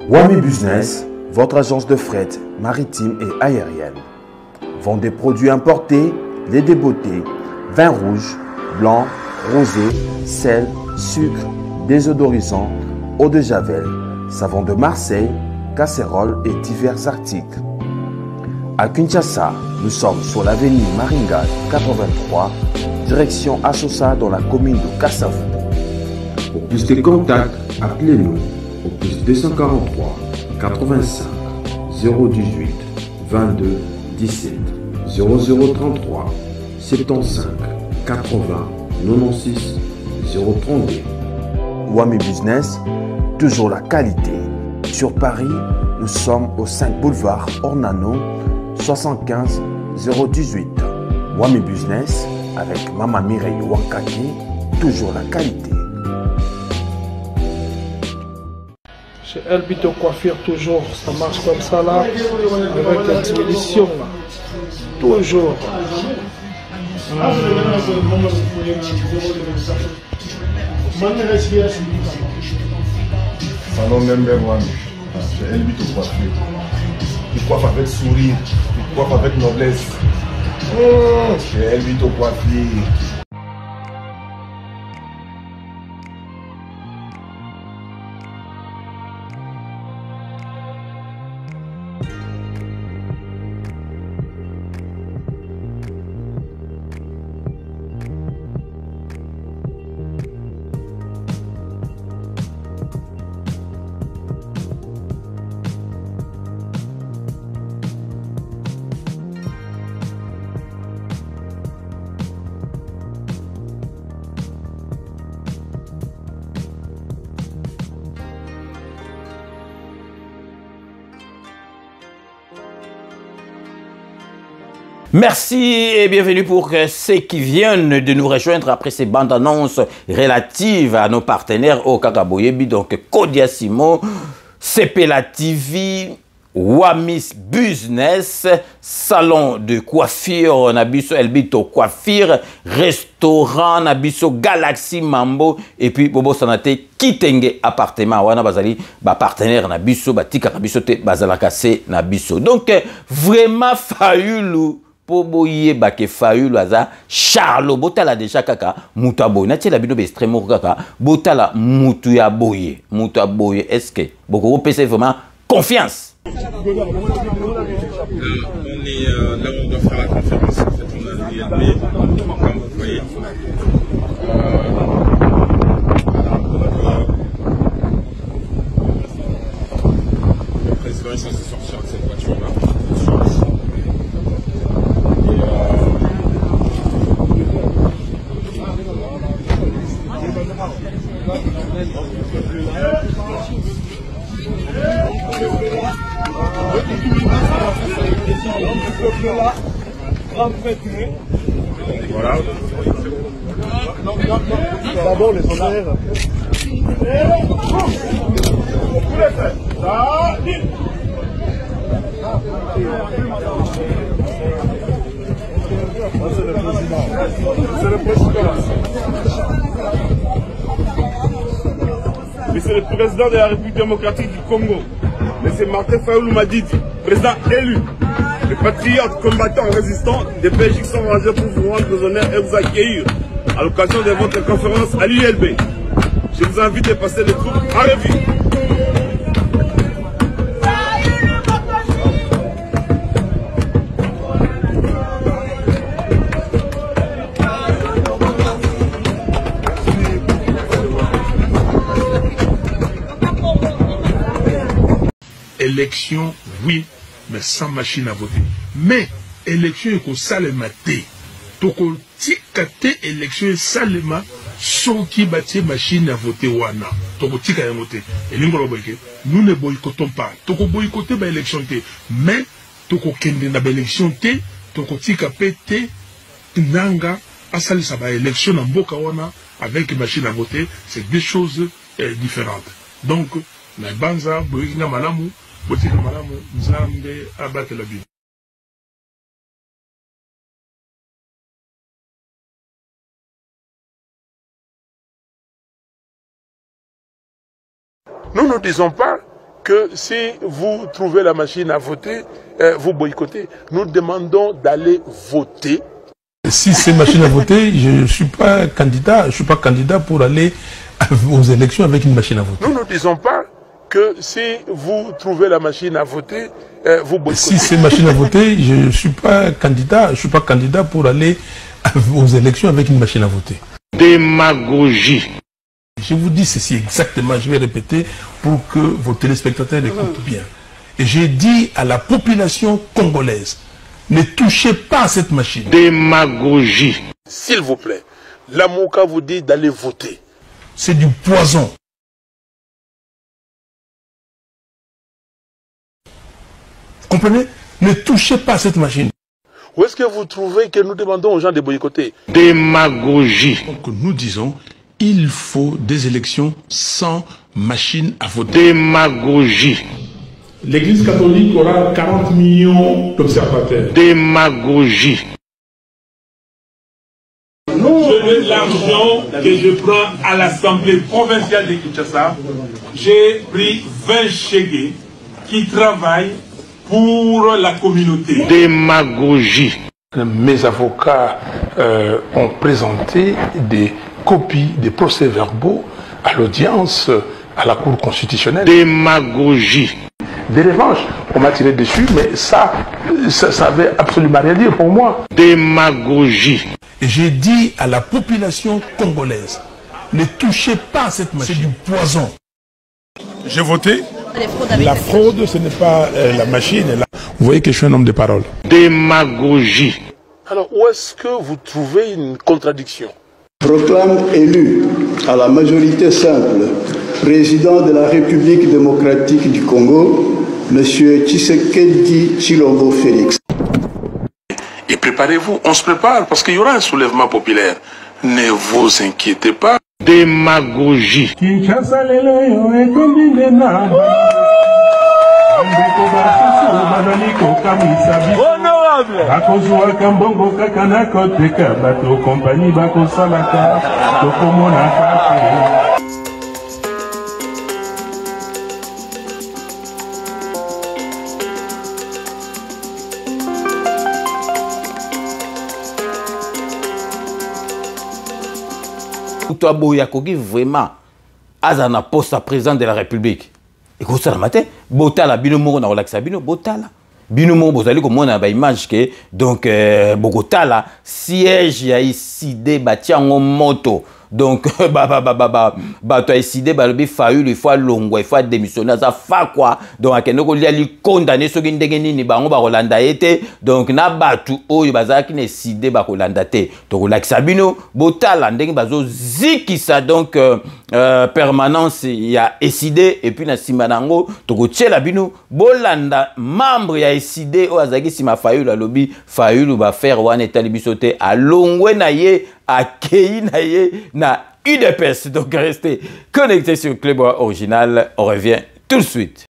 Wami Business, votre agence de fret maritime et aérienne. Vend des produits importés, lait de beauté, vin rouge, blanc, rosé, sel, sucre, désodorisant, eau de javel, savon de Marseille, casseroles et divers articles. À Kinshasa, nous sommes sur l'avenue Maringa 83, direction Assosa dans la commune de Kassavu. Pour plus de contacts, appelez-nous au plus 243 85 018 22 17 0033 75 80 96 032. Wami Business, toujours la qualité. Sur Paris, nous sommes au 5 boulevard Ornano 75 018. Wami Business avec Mama Mireille Wankaki, toujours la qualité. Chez Elbito Coiffure, toujours, ça marche comme ça là, avec l'expédition là. Toujours. Salon number one. C'est elle qui coiffe. Il coiffe avec sourire, il coiffe avec noblesse. C'est elle qui coiffe. Merci et bienvenue pour ceux qui viennent de nous rejoindre après ces bandes annonces relatives à nos partenaires au Kakaboyebi, donc Kodiasimo, Sepela TV, Wamis Business, salon de coiffure, Nabiso Elbito Coiffure, restaurant, Nabiso Galaxy Mambo, et puis Bobo Sanate Kitenge appartement, Wana Bazali, partenaire Nabiso, Batika Nabiso, Bazalakase Nabiso. Donc, vraiment, Fayoulou. Poboye bake Fayoulou aza Charlo botala déjà kaka mutaboye na tiela bino be extrêmement kaka botala mutuya boye est-ce que beaucoup pèse vraiment confiance. On est là où on doit faire la conférence en fait on a l'ILB comme vous voyez le président est censé sortir de cette voiture là. Voilà. D'abord les honneurs. C'est le président. C'est le président. Monsieur le président de la République démocratique du Congo, monsieur Martin Fayoulou Madidi, président élu, le patriote combattant résistant des Belgiques sont rangés pour vous rendre aux honneurs et vous accueillir à l'occasion de votre conférence à l'ULB. Je vous invite à passer les troupes en revue. Élection, oui, mais sans machine à voter. Mais élection est qu'on salema té. Toko tika té élection est salema sans qui bâtit machine à voter wana. Toko tika yangote. Et nous ne boycottons pas. Toko boycotter ba élection té. Mais toko kende na ba élection té. Toko tika pété nanga asali sa ba élection na mboka wana avec machine à voter. C'est deux choses différentes. Donc na banza boyinga malamu. Nous ne disons pas que si vous trouvez la machine à voter, vous boycottez. Nous demandons d'aller voter. Si c'est machine à voter, je ne suis pas candidat pour aller aux élections avec une machine à voter. Nous ne disons pas que si vous trouvez la machine à voter, vous boycottez. Si c'est machine à voter, je ne suis pas candidat pour aller aux élections avec une machine à voter. Démagogie. Je vous dis ceci exactement, je vais répéter pour que vos téléspectateurs écoutent bien. Et j'ai dit à la population congolaise, ne touchez pas à cette machine. Démagogie. S'il vous plaît, l'Amouka vous dit d'aller voter. C'est du poison. Comprenez? Ne touchez pas à cette machine. Où est-ce que vous trouvez que nous demandons aux gens de boycotter? Démagogie. Donc nous disons, il faut des élections sans machine à voter. Démagogie. L'Église catholique aura 40 millions d'observateurs. Démagogie. L'argent que je prends à l'Assemblée provinciale de Kinshasa, j'ai pris 20 chégués qui travaille pour la communauté. Démagogie. Mes avocats ont présenté des copies des procès-verbaux à l'audience à la Cour constitutionnelle. Démagogie. Des revanches, on m'a tiré dessus, mais ça avait absolument rien dire pour moi. Démagogie. J'ai dit à la population congolaise, ne touchez pas à cette machine, c'est du poison. J'ai voté. La fraude, ce n'est pas la machine. Vous voyez que je suis un homme de parole. Démagogie. Alors, où est-ce que vous trouvez une contradiction? Proclame élu à la majorité simple, président de la République démocratique du Congo, M. Tshisekedi Tshilombo Félix. Et préparez-vous, on se prépare parce qu'il y aura un soulèvement populaire. Ne vous inquiétez pas. Démagogie. Toi, Boya Kogi, vraiment, Azana poste à président de la République. Écoute ça, le matin, Botala, Binomo, on a relaxé Bino, Botala. Binomo, vous allez comme on a une image que, donc, Bogota, là, siège, il y a ici des bâtiments en moto. Donc, tu as décidé, il faut longo, il faut démissionner, ça fait quoi? Donc, il y a condamné ceux qui ont été Rolanda été. Donc, na batu oyo bazaki ne décidé ba Rolanda té. Donc, la Sabino, Botala, ndenge bazo zikisa donc permanence il y a décidé et puis na simanango, donc tchela bino bolanda membre ya décidé o azaki sima Fayulu la lobby, Fayulu ba faire wan etali bisoté a longwe na ye à Keinaye na UDPS. Donc restez connectés sur Clébois Original. On revient tout de suite.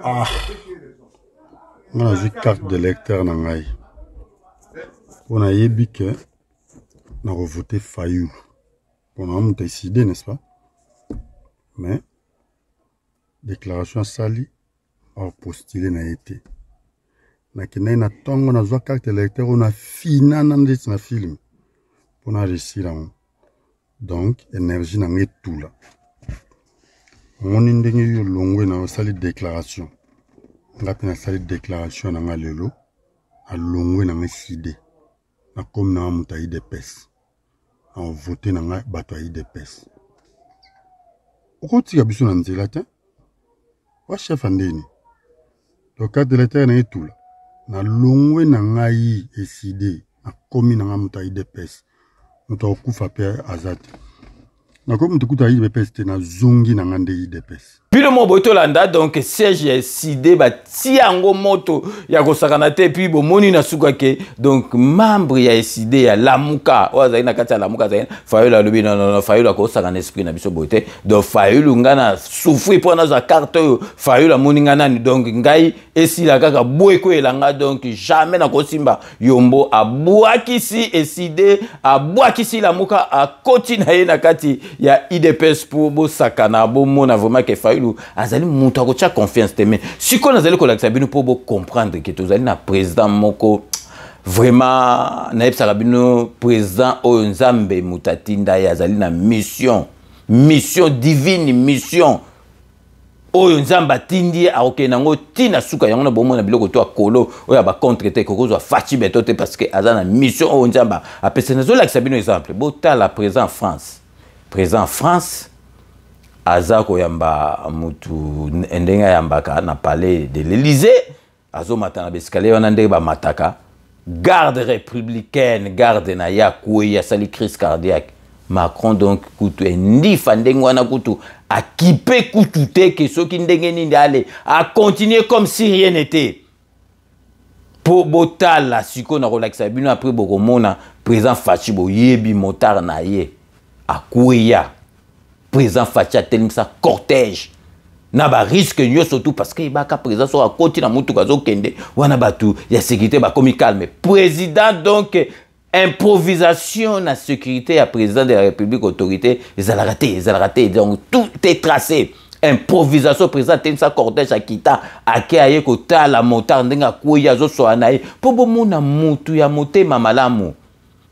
Ah, on a une carte de lecteur dans l'œil. On a dit que on a voté Fayulu. On a décidé, n'est-ce pas? Mais déclaration sali a postulé n'a été. Na kina na tongo na zwa carte de lecteur on a fina nandit na film. On a réussi là. Donc énergie na ngi tout là. On ndenge yo longwe na sali déclaration. Ngapi na sali déclaration na ngalelo a longwe na ngiside. Na comme na muta IDPS. On voté na nga bato IDPS. Okoti ka biso na nzela te. Wa chef andeni. Le cadre de l'état na tout là. Na longwe na ngai eside na komi na muta IDPS. Muta okufa pe azate. Nakomi tukuta IDPS te na zungi na ngande IDPS. Puis le mot Botolanda, donc siège SID, ti yango moto ya kosakana te, puis bomoni na suka ke, donc membre ya SID ya lamuka, oazali na kati ya lamuka zali, Fayulu lobi non Fayulu akosakana esprit na biso bote, donc Fayulu ngana souffrir pour na za carte Fayulu amoni ngana ni, donc ngai esila kaka boeko elanga, donc jamais na kosimba yombo abwakisi SID, abwakisi lamuka akoti na ye na kati ya IDPS pour bo sakana bo mona vraiment ke Fayulu azali mutu akotia confiance te, mais sikoyo nazali kolakisa bino mpo bocomprendre ke tozali na président moko vraiment nayebisaka bino président oyo nzambe mutu atinda ye azali na mission divine, mission oyo nzambe atindi ye akokende nango ntina suka yango na bomona biloko to akolo oyo abacontre te kokozwa faci beto te parce que aza na mission oyo nzambe apesa. Nazolakisa bino exemple botala président France aza koyamba mutu ndenga yambaka na palais de l'Élysée, azo matana bescalier wana ndenge bamataka, garde républicaine, garde na ya koué ya sali crise cardiaque. Macron donc kutu ndifa ndenge wana kutu akipe kutu te ke soki ndenge nini ale a continuer comme si rien n'était. Po botala siko na kolakisa bino après bokomona président Fachi boyebi motard na ye akouya président Fachi atelimisa cortège na ba risque nyo surtout parce que baka président so akoti na mutu kazo kende wana batu ya sécurité ba komi calme président donc improvisation na sécurité ya président de la République autorité ils donc tout est tracé. Improvisation président atelimisa cortège akita ake aye kota la motard ndenga koya zo so anaye po bomona mutu ya motema malamu.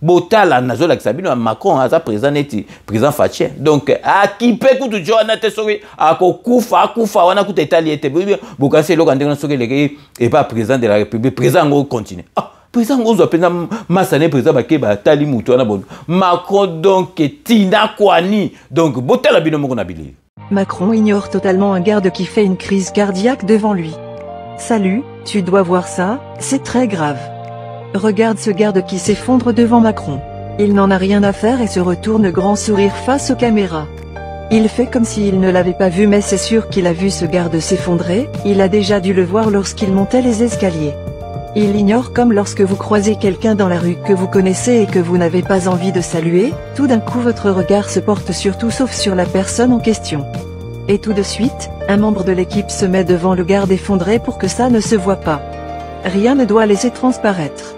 Botala nazola kisabino Macron aza président neti président Fachi donc akipe kutu jona te soki akokufa wana kuta Italie te bokase lo kandena soki leke et pas président de la République président ngo continue président ngo zo pena masane président bakeba tali mutu wana bon Macron donc tina kwani donc botala bino moko na bili. Macron ignore totalement un garde qui fait une crise cardiaque devant lui. Salut, tu dois voir ça, c'est très grave. Regarde ce garde qui s'effondre devant Macron. Il n'en a rien à faire et se retourne grand sourire face aux caméras. Il fait comme s'il ne l'avait pas vu, mais c'est sûr qu'il a vu ce garde s'effondrer, il a déjà dû le voir lorsqu'il montait les escaliers. Il ignore comme lorsque vous croisez quelqu'un dans la rue que vous connaissez et que vous n'avez pas envie de saluer, tout d'un coup votre regard se porte sur tout sauf sur la personne en question. Et tout de suite, un membre de l'équipe se met devant le garde effondré pour que ça ne se voit pas. Rien ne doit laisser transparaître.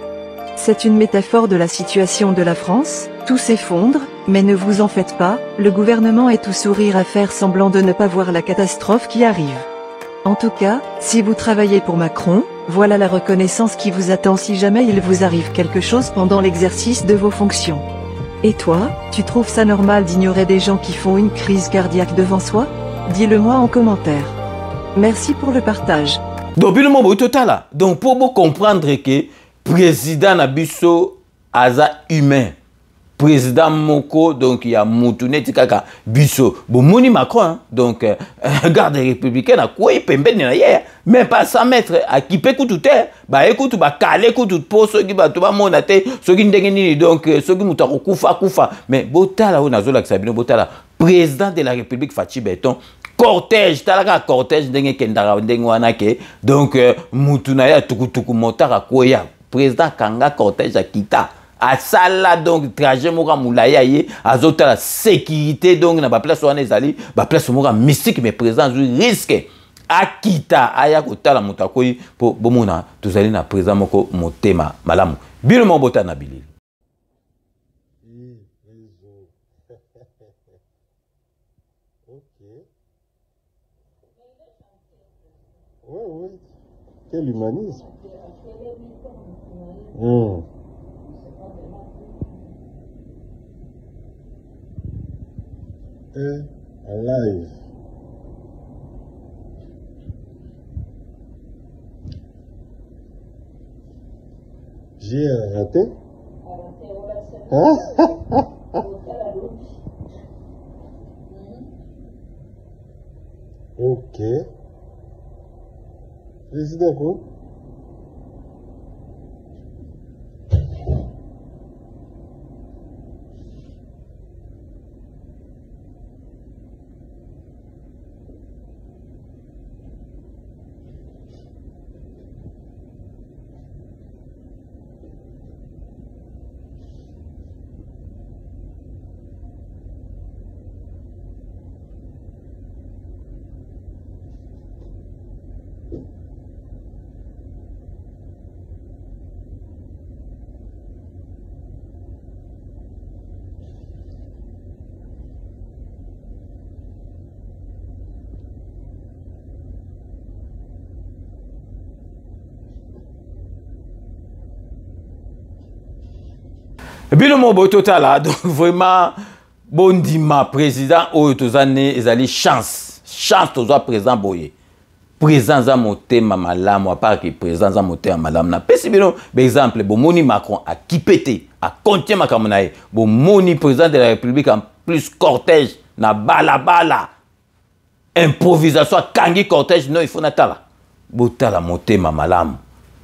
C'est une métaphore de la situation de la France, tout s'effondre, mais ne vous en faites pas, le gouvernement est tout sourire à faire semblant de ne pas voir la catastrophe qui arrive. En tout cas, si vous travaillez pour Macron, voilà la reconnaissance qui vous attend si jamais il vous arrive quelque chose pendant l'exercice de vos fonctions. Et toi, tu trouves ça normal d'ignorer des gens qui font une crise cardiaque devant soi? Dis-le-moi en commentaire. Merci pour le partage. Donc, le mot total. Donc, pour vous comprendre que président Nabiso aza humain. Président Moko, donc il y a Moutouneti Kaka Bisso. Bon, Moni Macron, hein, donc garde républicaine à quoi il peut mais pas 100 mètres à qui peut tout bah écoute, bah calé tout pour ceux qui battent pas mon athée, ceux qui n'ont donc ceux qui m'ont koufa. Mais Botala, on a zola que Sabino Botala, président de la République Fachi Beton. Cortège, talaka cortège dengue kendara dengue wanake donc Moutounaya tukutuku motara koya président Kanga cortège à Kita à sala donc trajet moka moulaya ye azota la sécurité donc na ba place wana ezali ba place moka mystique mais président risque à Kita aya kotala mutakoyi po bomona tozali na président moko motema malamu bino mo bota na bilili. Oui, quel humanisme. En live. J'ai raté. Ok. Président quoi? Bino mo total donc vraiment bon dima président oyo tozane ezali chance tozwa président boye président za motema malamu à part que président za motema malamu na pesi bino exemple bomoni Macron a kipete a contient makambo na ye bomoni président de la République en plus cortège na bala improvisation kangi cortège non il faut natala botala motema malamu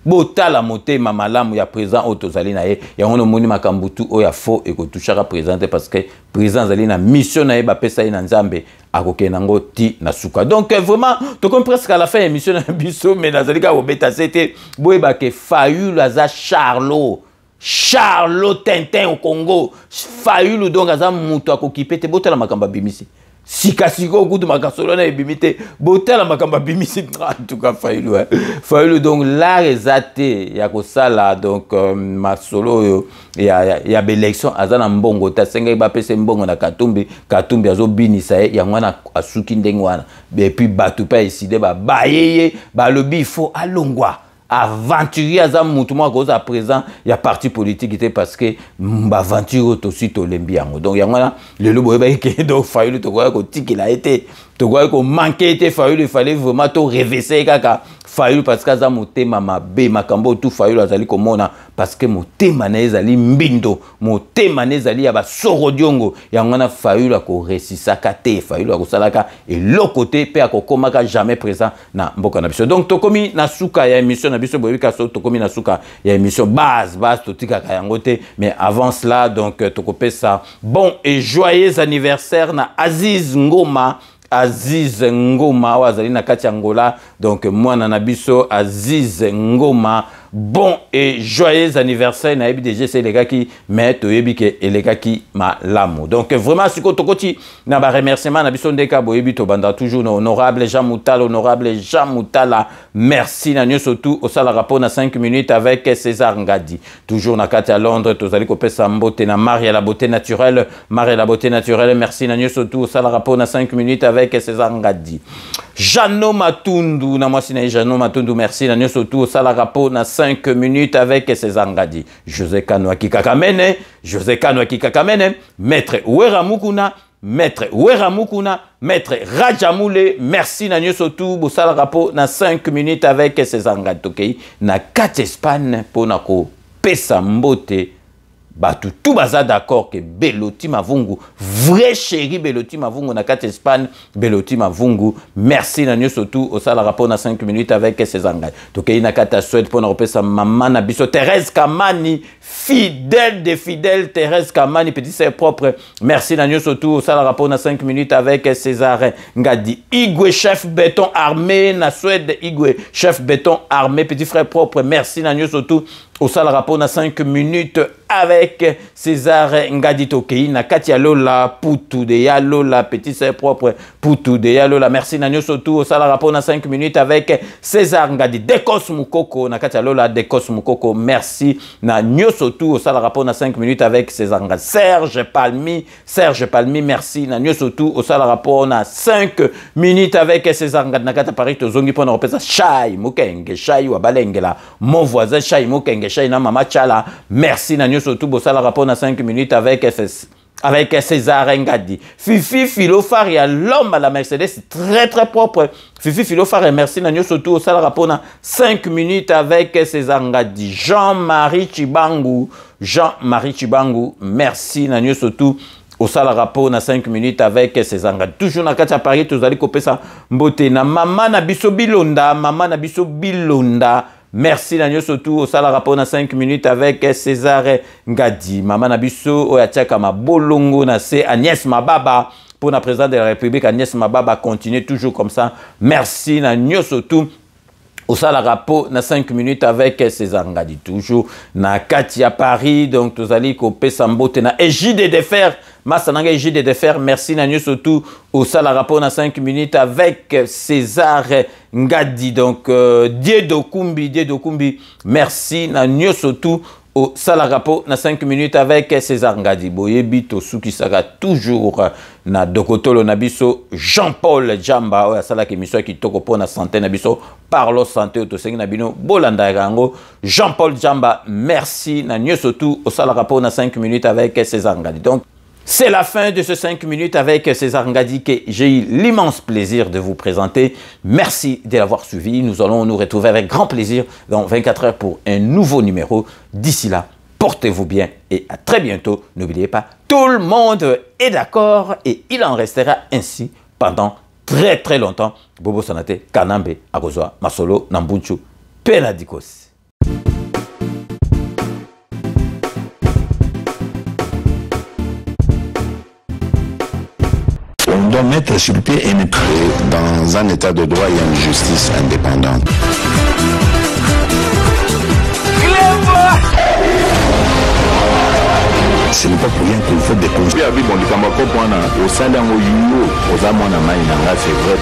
botala motema malamu ya président otozali na ye ya ngono moni makambutu o ya faux et ko touchera président parce que président zali na mission na ye ba pesa ye na nzambe akoke nango ti na suka donc vraiment to comme presque à la fin émission na biso mais nazali ka obeta c'était boyeba ke Fayulu aza Charlot Tintin au Congo Fayulu donc aza mutu akokipete botala makamba bimisi sikasiko kutu makasolo na ebimite botala makamba bimisi en tout cas Fayulu donc la rezate ya kosala donc masolo ya l'élection azana mbongo ta senga ba pese mbongo na Katumbi azo binisa ya ngwana asuki ndenge wana et puis batu pa décidé ba yeye ba lobi il faut alongwa aventurier aza mutu mwa koza présent ya parti politique était parce que aventure aussi to lembi yango donc yangwana lelo boyeba ke donc Fayulu to ko tikila été to ko manquer été Fayulu il fallait vraiment to réveiller kaka Fayulu parce que aza motema mabe makambo tout Fayulu azali komona parce que motema na ezali mbindo motema na ezali ya ba sorodiongo yangwana Fayulu ako resisaka te Fayulu ako salaka et l'autre côté pe akokomaka jamais présent na mboka na biso donc tokomi na suka ya émission na biso boyika so tokomi na suka ya émission base totika yango te mais avant cela donc tokopesa bon et joyeux anniversaire na Aziz Ngoma wazali na kati Angola donc mwana na biso Aziz Ngoma bon et joyeux anniversaire na EBDG c'est les gars qui mettent oyebi ke eleka ki malamu donc vraiment siko tokoti na ba remerciement na biso ndeka boyebi to banda toujours honorable Jean Moutala merci na nyo surtout au sala rapport na 5 minutes avec César Ngadi toujours na kati à Londres tozali ko pesa mbote na Marie la beauté naturelle merci na nyo surtout au sala rapport na 5 minutes avec César Ngadi Jano Matundu na mwasi na Jano Matundu merci na nyo surtout au sala rapport na 5 minutes avec César Ngadi José Kano Kikakamene Maître Ouera Mukuna Maître Rajamoule merci na nyoso tout bosala rapport na 5 minutes avec César Ngadi tokei na 4 Espagne pona ko pesa mbote batu tout baza d'accord que Beloti Mavungu vrai chéri Beloti Mavungu na 4 Espagne Beloti Mavungu merci na nyo surtout au sala rapport na 5 minutes avec César Ngadi tokei na kata Suède pour na repesa maman na biso Thérèse Kamani fidèle de fidèle Thérèse Kamani petit sœur propre merci na nyo surtout au sala rapport na 5 minutes avec César Ngadi Igwe chef béton armé na Suède Igwe chef béton armé petit frère propre merci na nyo surtout au sala rapport na 5 minutes avec César Ngadi tokei na kati ya Lola Poutou de ya Lola petit sœur propre Poutou de ya Lola merci na nyo surtout au sala rapport na 5 minutes avec César Ngadi Dekos Mukoko na kati ya Lola Dekos Mukoko merci na nyo surtout au sala rapport na 5 minutes avec César Ngadi Serge Palmi merci na nyo surtout au sala rapport na 5 minutes avec César Ngadi na kati Paris tozongi pona repesa Chai Mukenge Chai wa balengela mon voisin Chai Mukenge Chai na mama Chala merci na nyo surtout bosala rapport na 5 minutes avec César Ngadi Fifi Filofar ya l'homme à la Mercedes très propre Fifi Filofar merci na nyo surtout bosala rapport na 5 minutes avec César Ngadi Jean-Marie Chibangu merci na nyo surtout au sala rapport na 5 minutes avec César Ngadi toujours na kati ya Paris tozali kopesa mbote na mama na biso Bilonda merci na nyo surtout au sala rapport na 5 minutes avec César Ngadi mama na biso oyatiaka mabolongo na se Agnès Mababa pour la présidente de la République Agnès Mababa continue toujours comme ça merci na nyo surtout au sala rapport na 5 minutes avec César Ngadi toujours na Katia Paris donc tozali ko pesa mbote na Ejide de Fer Masananga Ejide de Fer merci na nyo surtout au sala rapport na 5 minutes avec César Ngadi donc Diedo Kumbi merci na nyo surtout au Salarapo, na 5 minutes avec César Ngadi. Boyebi Tosuki sera toujours na Dokotolo Nabiso, Jean-Paul Djamba, oya sala émission qui toko pour na santé Nabiso, parlo santé autoseng Nabino, Bolanda Rango, Jean-Paul Djamba, merci, na Nyosotu, au Salarapo, na 5 minutes avec César Ngadi. Donc, c'est la fin de ce 5 minutes avec César Ngadi que j'ai eu l'immense plaisir de vous présenter. Merci de l'avoir suivi. Nous allons nous retrouver avec grand plaisir dans 24 heures pour un nouveau numéro. D'ici là, portez-vous bien et à très bientôt. N'oubliez pas, tout le monde est d'accord et il en restera ainsi pendant très très longtemps. Bobo Sanate, Kanambe, Agozoa, Masolo, Nambunchu, Penadikos. On doit mettre sur pied et dans un état de droit, il y a une justice indépendante. Ce n'est pas pour rien qu'il faut des conseils. C'est vrai,